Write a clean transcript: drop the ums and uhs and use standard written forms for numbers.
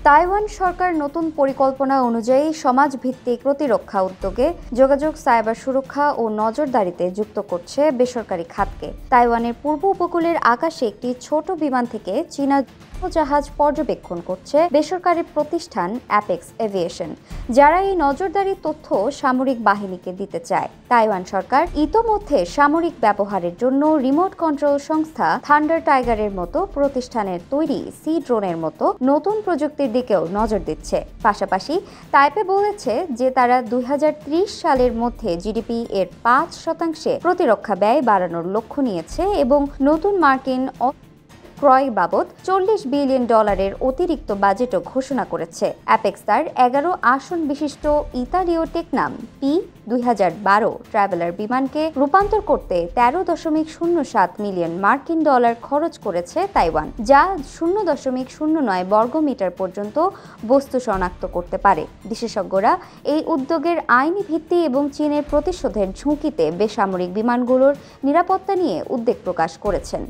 Taiwan সরকার নতুন পরিকল্পনা অনুযায়ী সমাজভিত্তিক প্রতিরক্ষা উদ্যোগে যোগাযোগ, সাইবার সুরক্ষা ও নজরদারিতে যুক্ত করছে বেসরকারি খাতকে। তাইওয়ানের পূর্ব উপকূলের আকাশে একটি ছোট বিমান থেকে চীনা জাহাজ পর্যবেক্ষণ করছে বেসরকারি প্রতিষ্ঠান অ্যাপেক্স এভিয়েশন, যারা এই নজরদারি তথ্য সামরিক বাহিনীকে দিতে চায়। তাইওয়ান সরকার ইতোমধ্যে সামরিক ব্যবহারের জন্য রিমোট কন্ট্রোল সংস্থা থান্ডার টাইগারের মতো প্রতিষ্ঠানের তৈরি সি ড্রোনের মতো নতুন প্রযুক্তির দিকেও নজর দিচ্ছে। পাশাপাশি তাইপে বলেছে যে তারা 2030 সালের মধ্যে জিডিপি এর 5% প্রতিরক্ষা ব্যয় বাড়ানোর লক্ষ্য নিয়েছে এবং নতুন মার্কিন ক্রয় বাবদ $40 বিলিয়ন অতিরিক্ত বাজেটও ঘোষণা করেছে। অ্যাপেক্স তার 11 আসন বিশিষ্ট ইতালীয় টেকনাম P-2012 ট্রাভেলার বিমানকে রূপান্তর করতে $13.07 মিলিয়ন মার্কিন খরচ করেছে তাইওয়ান, যা 0.09 বর্গমিটার পর্যন্ত বস্তু শনাক্ত করতে পারে। বিশেষজ্ঞরা এই উদ্যোগের আইনি ভিত্তি এবং চীনের প্রতিশোধের ঝুঁকিতে বেসামরিক বিমানগুলোর নিরাপত্তা নিয়ে উদ্বেগ প্রকাশ করেছেন।